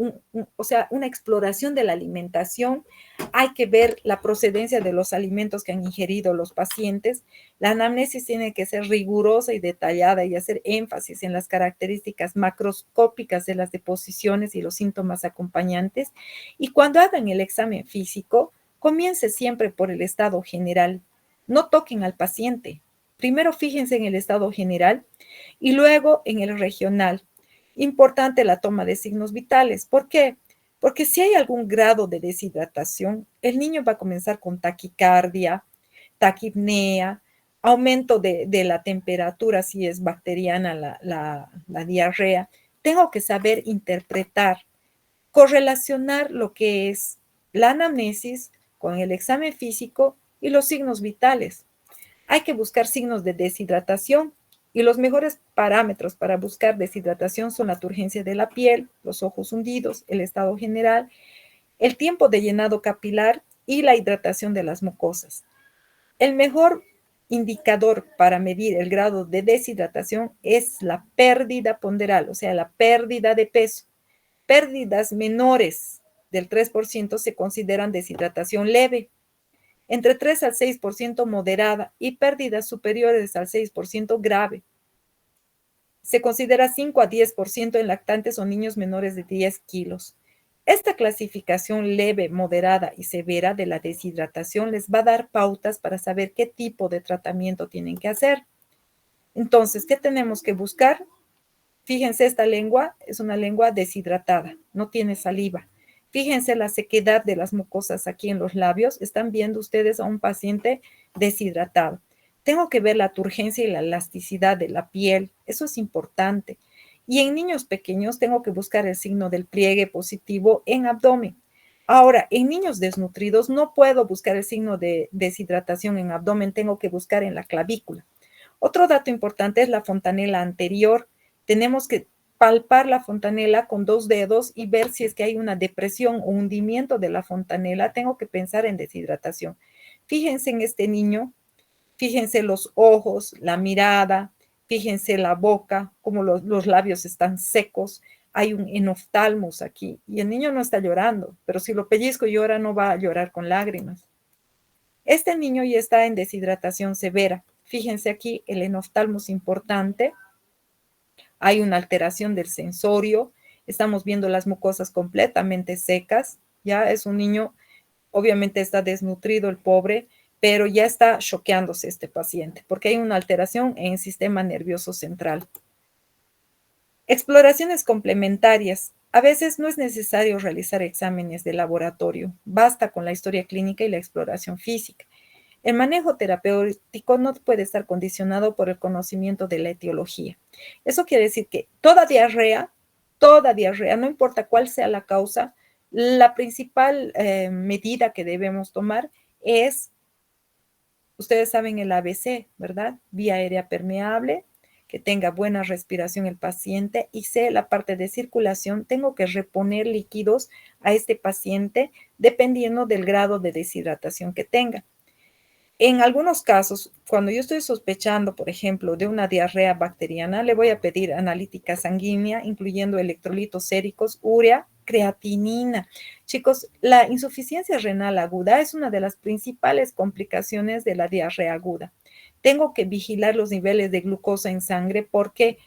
una exploración de la alimentación. Hay que ver la procedencia de los alimentos que han ingerido los pacientes. La anamnesis tiene que ser rigurosa y detallada y hacer énfasis en las características macroscópicas de las deposiciones y los síntomas acompañantes. Y cuando hagan el examen físico, comience siempre por el estado general. No toquen al paciente. Primero fíjense en el estado general y luego en el regional. Importante la toma de signos vitales. ¿Por qué? Porque si hay algún grado de deshidratación, el niño va a comenzar con taquicardia, taquipnea, aumento de la temperatura si es bacteriana la diarrea. Tengo que saber interpretar, correlacionar lo que es la anamnesis con el examen físico y los signos vitales. Hay que buscar signos de deshidratación y los mejores parámetros para buscar deshidratación son la turgencia de la piel, los ojos hundidos, el estado general, el tiempo de llenado capilar y la hidratación de las mucosas. El mejor indicador para medir el grado de deshidratación es la pérdida ponderal, o sea, la pérdida de peso. Pérdidas menores del 3% se consideran deshidratación leve, entre 3 al 6% moderada y pérdidas superiores al 6% grave. Se considera 5 a 10% en lactantes o niños menores de 10 kilos. Esta clasificación leve, moderada y severa de la deshidratación les va a dar pautas para saber qué tipo de tratamiento tienen que hacer. Entonces, ¿qué tenemos que buscar? Fíjense, esta lengua es una lengua deshidratada, no tiene saliva. Fíjense la sequedad de las mucosas aquí en los labios. Están viendo ustedes a un paciente deshidratado. Tengo que ver la turgencia y la elasticidad de la piel. Eso es importante. Y en niños pequeños tengo que buscar el signo del pliegue positivo en abdomen. Ahora, en niños desnutridos no puedo buscar el signo de deshidratación en abdomen, tengo que buscar en la clavícula. Otro dato importante es la fontanela anterior. Tenemos que palpar la fontanela con 2 dedos y ver si es que hay una depresión o hundimiento de la fontanela. Tengo que pensar en deshidratación. Fíjense en este niño, fíjense los ojos, la mirada, fíjense la boca, como los labios están secos. Hay un enoftalmos aquí y el niño no está llorando, pero si lo pellizco y llora no va a llorar con lágrimas. Este niño ya está en deshidratación severa. Fíjense aquí el enoftalmos importante. Hay una alteración del sensorio. Estamos viendo las mucosas completamente secas. Ya es un niño, obviamente está desnutrido el pobre, pero ya está choqueándose este paciente porque hay una alteración en el sistema nervioso central. Exploraciones complementarias. A veces no es necesario realizar exámenes de laboratorio. Basta con la historia clínica y la exploración física. El manejo terapéutico no puede estar condicionado por el conocimiento de la etiología. Eso quiere decir que toda diarrea, no importa cuál sea la causa, la principal medida que debemos tomar es, ustedes saben el ABC, ¿verdad? Vía aérea permeable, que tenga buena respiración el paciente, y C, la parte de circulación. Tengo que reponer líquidos a este paciente dependiendo del grado de deshidratación que tenga. En algunos casos, cuando yo estoy sospechando, por ejemplo, de una diarrea bacteriana, le voy a pedir analítica sanguínea, incluyendo electrolitos séricos, urea, creatinina. Chicos, la insuficiencia renal aguda es una de las principales complicaciones de la diarrea aguda. Tengo que vigilar los niveles de glucosa en sangre porque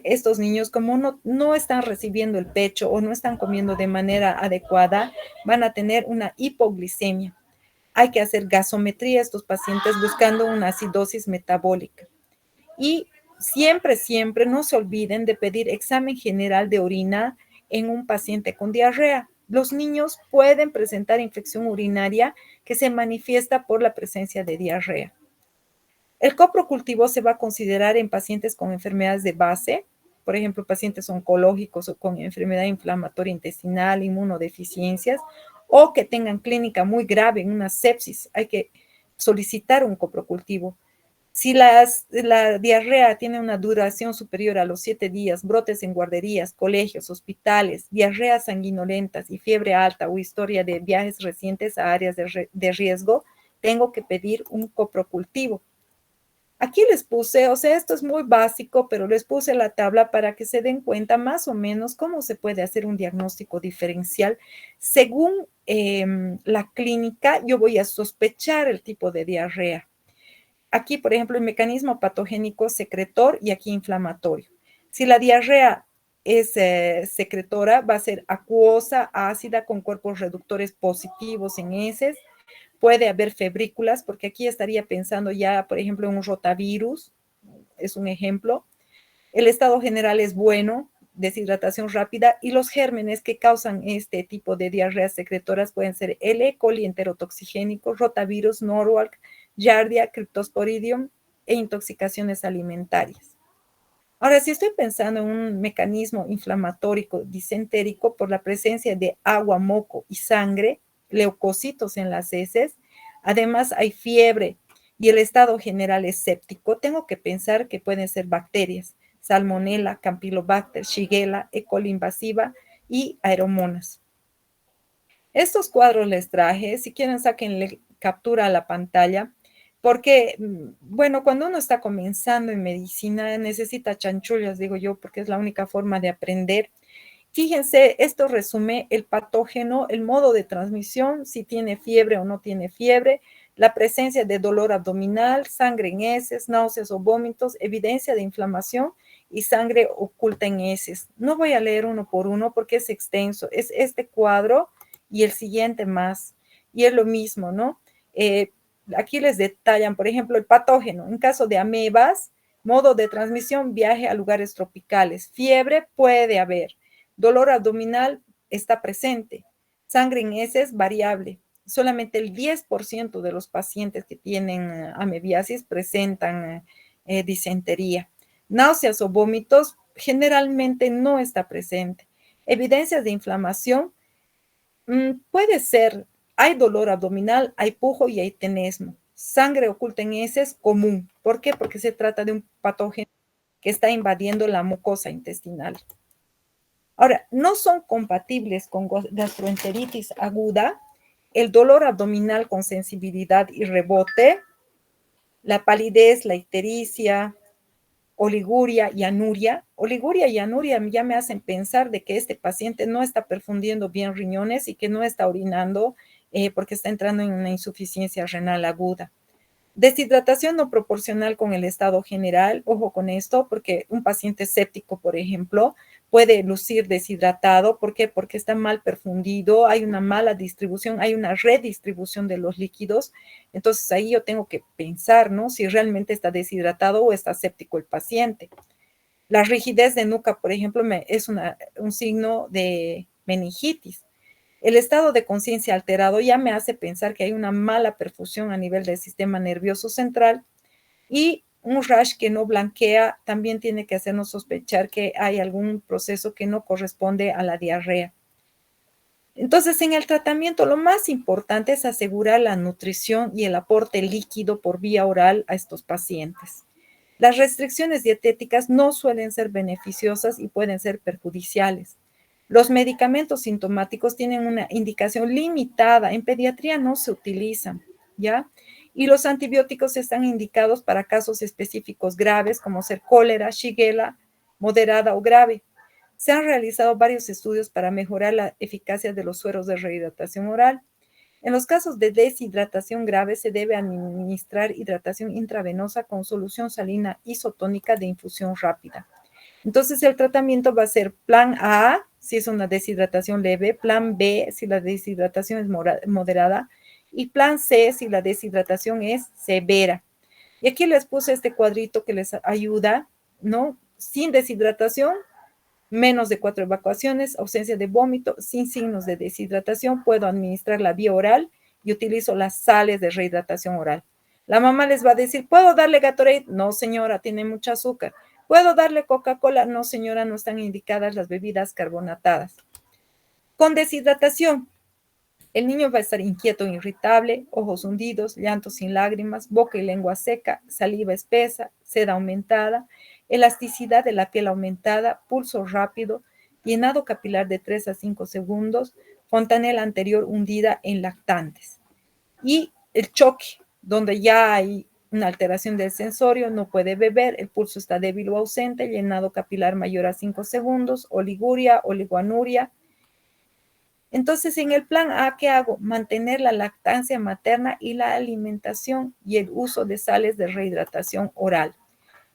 estos niños, como no están recibiendo el pecho o no están comiendo de manera adecuada, van a tener una hipoglicemia. Hay que hacer gasometría a estos pacientes buscando una acidosis metabólica. Y siempre no se olviden de pedir examen general de orina en un paciente con diarrea. Los niños pueden presentar infección urinaria que se manifiesta por la presencia de diarrea. El coprocultivo se va a considerar en pacientes con enfermedades de base, por ejemplo, pacientes oncológicos o con enfermedad inflamatoria intestinal, inmunodeficiencias, o que tengan clínica muy grave, una sepsis. Hay que solicitar un coprocultivo. Si la diarrea tiene una duración superior a los 7 días, brotes en guarderías, colegios, hospitales, diarreas sanguinolentas y fiebre alta o historia de viajes recientes a áreas de riesgo, tengo que pedir un coprocultivo. Aquí les puse, o sea, esto es muy básico, pero les puse la tabla para que se den cuenta más o menos cómo se puede hacer un diagnóstico diferencial. Según la clínica, yo voy a sospechar el tipo de diarrea. Aquí, por ejemplo, el mecanismo patogénico secretor y aquí inflamatorio. Si la diarrea es secretora, va a ser acuosa, ácida, con cuerpos reductores positivos en heces. Puede haber febrículas, porque aquí estaría pensando ya, por ejemplo, en un rotavirus, es un ejemplo. El estado general es bueno, deshidratación rápida, y los gérmenes que causan este tipo de diarreas secretoras pueden ser el E. coli enterotoxigénico, rotavirus, norwalk, giardia, cryptosporidium e intoxicaciones alimentarias. Ahora, si estoy pensando en un mecanismo inflamatorio disentérico por la presencia de agua, moco y sangre, leucocitos en las heces, además hay fiebre y el estado general es séptico, tengo que pensar que pueden ser bacterias, Salmonella, Campylobacter, Shigella, E. coli invasiva y Aeromonas. Estos cuadros les traje, si quieren saquenle captura a la pantalla, porque, bueno, cuando uno está comenzando en medicina necesita chanchullas, digo yo, porque es la única forma de aprender. Fíjense, esto resume el patógeno, el modo de transmisión, si tiene fiebre o no tiene fiebre, la presencia de dolor abdominal, sangre en heces, náuseas o vómitos, evidencia de inflamación y sangre oculta en heces. No voy a leer uno por uno porque es extenso, es este cuadro y el siguiente más, y es lo mismo, ¿no? Aquí les detallan, por ejemplo, el patógeno. En caso de amebas, modo de transmisión, viaje a lugares tropicales. Fiebre puede haber. Dolor abdominal está presente. Sangre en heces variable. Solamente el 10% de los pacientes que tienen amebiasis presentan disentería. Náuseas o vómitos generalmente no está presente. Evidencias de inflamación puede ser, hay dolor abdominal, hay pujo y hay tenesmo. Sangre oculta en heces común. ¿Por qué? Porque se trata de un patógeno que está invadiendo la mucosa intestinal. Ahora, no son compatibles con gastroenteritis aguda, el dolor abdominal con sensibilidad y rebote, la palidez, la ictericia, oliguria y anuria. Oliguria y anuria ya me hacen pensar de que este paciente no está perfundiendo bien riñones y que no está orinando porque está entrando en una insuficiencia renal aguda. Deshidratación no proporcional con el estado general, ojo con esto, porque un paciente séptico, por ejemplo, puede lucir deshidratado. ¿Por qué? Porque está mal perfundido, hay una mala distribución, hay una redistribución de los líquidos. Entonces ahí yo tengo que pensar, ¿no? Si realmente está deshidratado o está séptico el paciente. La rigidez de nuca, por ejemplo, es un signo de meningitis. El estado de conciencia alterado ya me hace pensar que hay una mala perfusión a nivel del sistema nervioso central, y un rash que no blanquea también tiene que hacernos sospechar que hay algún proceso que no corresponde a la diarrea. Entonces, en el tratamiento lo más importante es asegurar la nutrición y el aporte líquido por vía oral a estos pacientes. Las restricciones dietéticas no suelen ser beneficiosas y pueden ser perjudiciales. Los medicamentos sintomáticos tienen una indicación limitada, en pediatría no se utilizan, ¿ya? Y los antibióticos están indicados para casos específicos graves como ser cólera, shigella, moderada o grave. Se han realizado varios estudios para mejorar la eficacia de los sueros de rehidratación oral. En los casos de deshidratación grave se debe administrar hidratación intravenosa con solución salina isotónica de infusión rápida. Entonces el tratamiento va a ser plan A, si es una deshidratación leve, plan B, si la deshidratación es moderada, y plan C, si la deshidratación es severa. Y aquí les puse este cuadrito que les ayuda, ¿no? Sin deshidratación, menos de 4 evacuaciones, ausencia de vómito, sin signos de deshidratación, puedo administrar la vía oral y utilizo las sales de rehidratación oral. La mamá les va a decir, ¿puedo darle Gatorade? No, señora, tiene mucho azúcar. ¿Puedo darle Coca-Cola? No, señora, no están indicadas las bebidas carbonatadas. Con deshidratación, el niño va a estar inquieto e irritable, ojos hundidos, llanto sin lágrimas, boca y lengua seca, saliva espesa, sed aumentada, elasticidad de la piel aumentada, pulso rápido, llenado capilar de 3 a 5 segundos, fontanela anterior hundida en lactantes. Y el choque, donde ya hay una alteración del sensorio, no puede beber, el pulso está débil o ausente, llenado capilar mayor a 5 segundos, oliguria, oligoanuria. Entonces, en el plan A, ¿qué hago? Mantener la lactancia materna y la alimentación y el uso de sales de rehidratación oral.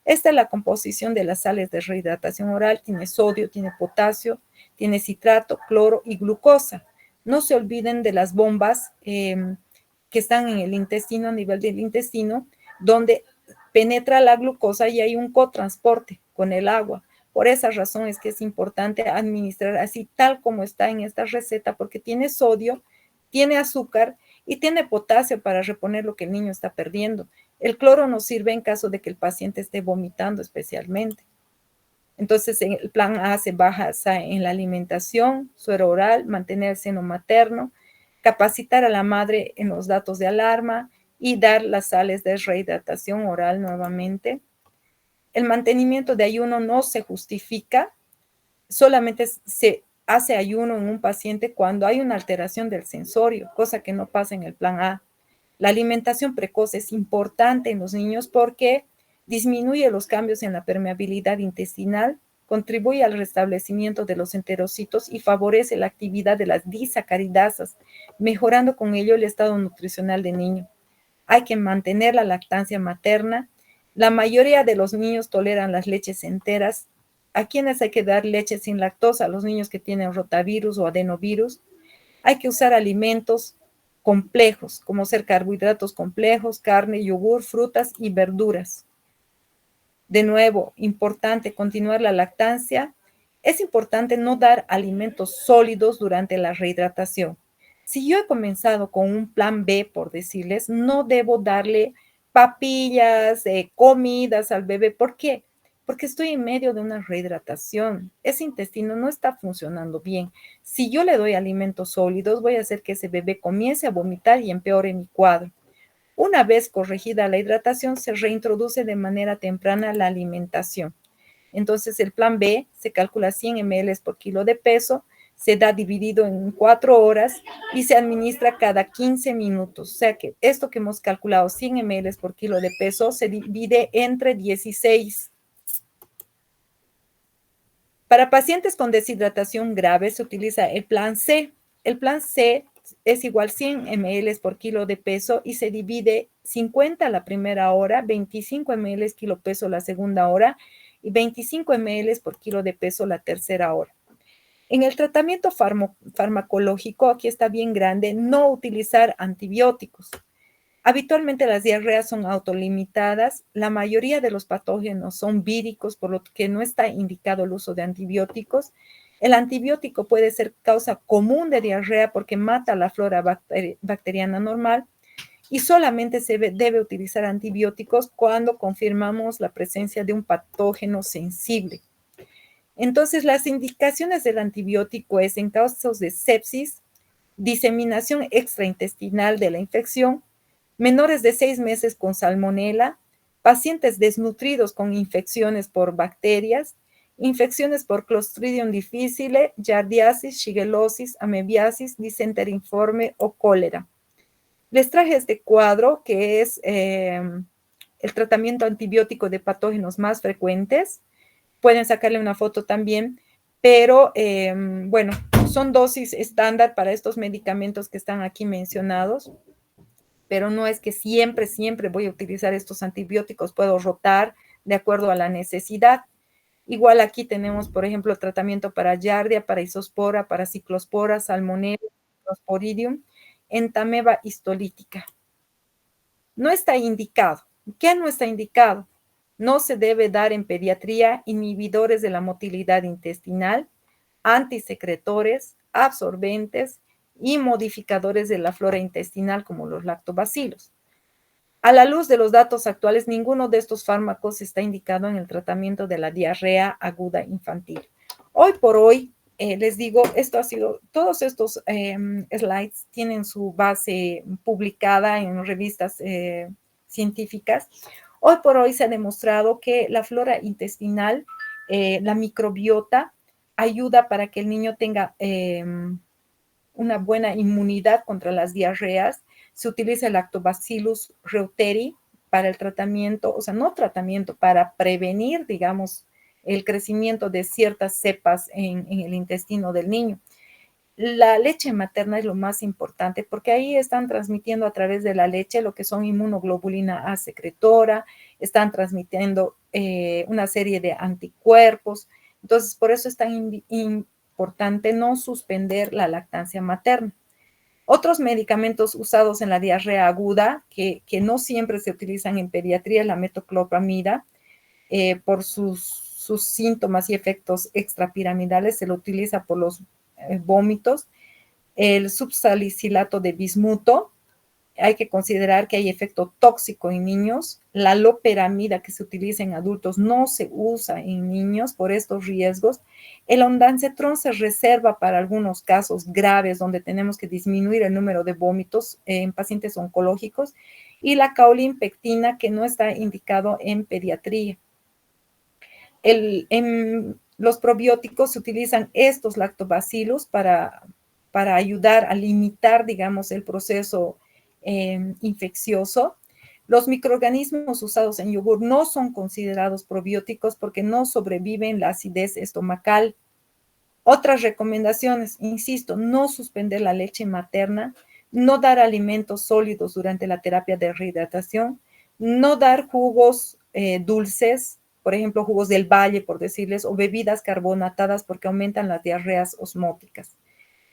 Esta es la composición de las sales de rehidratación oral. Tiene sodio, tiene potasio, tiene citrato, cloro y glucosa. No se olviden de las bombas que están en el intestino, a nivel del intestino, donde penetra la glucosa y hay un cotransporte con el agua. Por esa razón es que es importante administrar así tal como está en esta receta, porque tiene sodio, tiene azúcar y tiene potasio para reponer lo que el niño está perdiendo. El cloro nos sirve en caso de que el paciente esté vomitando especialmente. Entonces, en el plan A se basa en la alimentación, suero oral, mantener el seno materno, capacitar a la madre en los datos de alarma y dar las sales de rehidratación oral nuevamente. El mantenimiento de ayuno no se justifica, solamente se hace ayuno en un paciente cuando hay una alteración del sensorio, cosa que no pasa en el plan A. La alimentación precoz es importante en los niños porque disminuye los cambios en la permeabilidad intestinal, contribuye al restablecimiento de los enterocitos y favorece la actividad de las disacaridasas, mejorando con ello el estado nutricional del niño. Hay que mantener la lactancia materna. La mayoría de los niños toleran las leches enteras. ¿A quienes hay que dar leche sin lactosa? A los niños que tienen rotavirus o adenovirus. Hay que usar alimentos complejos, como ser carbohidratos complejos, carne, yogur, frutas y verduras. De nuevo, importante continuar la lactancia. Es importante no dar alimentos sólidos durante la rehidratación. Si yo he comenzado con un plan B, por decirles, no debo darle papillas, comidas al bebé. ¿Por qué? Porque estoy en medio de una rehidratación. Ese intestino no está funcionando bien. Si yo le doy alimentos sólidos, voy a hacer que ese bebé comience a vomitar y empeore mi cuadro. Una vez corregida la hidratación, se reintroduce de manera temprana la alimentación. Entonces, el plan B se calcula 100 ml por kilo de peso, se da dividido en 4 horas y se administra cada 15 minutos. O sea que esto que hemos calculado, 100 ml por kilo de peso, se divide entre 16. Para pacientes con deshidratación grave se utiliza el plan C. El plan C es igual 100 ml por kilo de peso y se divide 50 la primera hora, 25 ml kilo peso la segunda hora y 25 ml por kilo de peso la tercera hora. En el tratamiento farmacológico, aquí está bien grande, no utilizar antibióticos. Habitualmente las diarreas son autolimitadas, la mayoría de los patógenos son víricos, por lo que no está indicado el uso de antibióticos. El antibiótico puede ser causa común de diarrea porque mata la flora bacteriana normal y solamente se debe utilizar antibióticos cuando confirmamos la presencia de un patógeno sensible. Entonces, las indicaciones del antibiótico es en casos de sepsis, diseminación extraintestinal de la infección, menores de 6 meses con salmonela, pacientes desnutridos con infecciones por bacterias, infecciones por Clostridium difficile, giardiasis, shigellosis, amebiasis, disenterinforme o cólera. Les traje este cuadro que es el tratamiento antibiótico de patógenos más frecuentes. Pueden sacarle una foto también, pero bueno, son dosis estándar para estos medicamentos que están aquí mencionados, pero no es que siempre voy a utilizar estos antibióticos, puedo rotar de acuerdo a la necesidad. Igual aquí tenemos, por ejemplo, tratamiento para Giardia, para Isospora, para Ciclospora, Salmonella, Clostridium, entameba histolítica. No está indicado. ¿Qué no está indicado? No se debe dar en pediatría inhibidores de la motilidad intestinal, antisecretores, absorbentes y modificadores de la flora intestinal como los lactobacilos. A la luz de los datos actuales, ninguno de estos fármacos está indicado en el tratamiento de la diarrea aguda infantil. Hoy por hoy, les digo, esto ha sido, todos estos slides tienen su base publicada en revistas científicas. Hoy por hoy se ha demostrado que la flora intestinal, la microbiota, ayuda para que el niño tenga una buena inmunidad contra las diarreas. Se utiliza el Lactobacillus reuteri para el tratamiento, o sea, no tratamiento, para prevenir, digamos, el crecimiento de ciertas cepas en el intestino del niño. La leche materna es lo más importante porque ahí están transmitiendo a través de la leche lo que son inmunoglobulina A secretora, están transmitiendo una serie de anticuerpos. Entonces, por eso es tan importante no suspender la lactancia materna. Otros medicamentos usados en la diarrea aguda, que no siempre se utilizan en pediatría, la metoclopramida, por sus síntomas y efectos extrapiramidales, se lo utiliza por los vómitos. El subsalicilato de bismuto, hay que considerar que hay efecto tóxico en niños. La loperamida que se utiliza en adultos no se usa en niños por estos riesgos. El ondansetron se reserva para algunos casos graves donde tenemos que disminuir el número de vómitos en pacientes oncológicos. Y la caulinpectina, que no está indicado en pediatría. En los probióticos se utilizan estos lactobacillus para ayudar a limitar, digamos, el proceso infeccioso. Los microorganismos usados en yogur no son considerados probióticos porque no sobreviven la acidez estomacal. Otras recomendaciones, insisto, no suspender la leche materna, no dar alimentos sólidos durante la terapia de rehidratación, no dar jugos dulces, por ejemplo, jugos del valle, por decirles, o bebidas carbonatadas porque aumentan las diarreas osmóticas.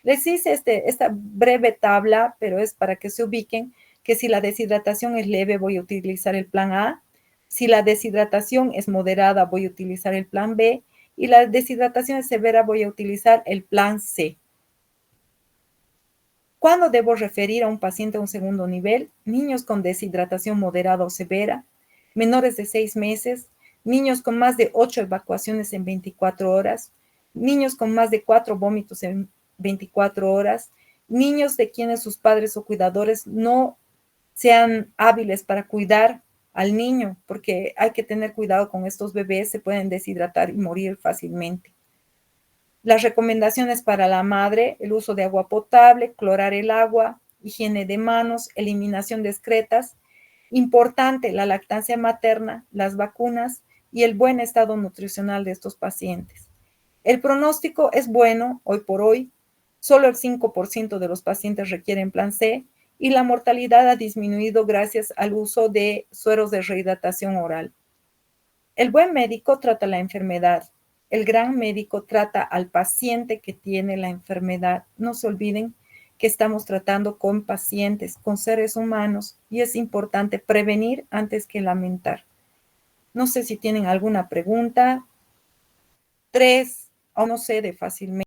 Les hice esta breve tabla, pero es para que se ubiquen que si la deshidratación es leve, voy a utilizar el plan A. Si la deshidratación es moderada, voy a utilizar el plan B. Y la deshidratación es severa, voy a utilizar el plan C. ¿Cuándo debo referir a un paciente a un segundo nivel? Niños con deshidratación moderada o severa, menores de 6 meses, niños con más de 8 evacuaciones en 24 horas, niños con más de 4 vómitos en 24 horas, niños de quienes sus padres o cuidadores no sean hábiles para cuidar al niño, porque hay que tener cuidado con estos bebés, se pueden deshidratar y morir fácilmente. Las recomendaciones para la madre: el uso de agua potable, clorar el agua, higiene de manos, eliminación de excretas. Importante, la lactancia materna, las vacunas y el buen estado nutricional de estos pacientes. El pronóstico es bueno hoy por hoy. Solo el 5% de los pacientes requieren plan C y la mortalidad ha disminuido gracias al uso de sueros de rehidratación oral. El buen médico trata la enfermedad. El gran médico trata al paciente que tiene la enfermedad. No se olviden que estamos tratando con pacientes, con seres humanos, y es importante prevenir antes que lamentar. No sé si tienen alguna pregunta. 3, o no sé, de fácilmente.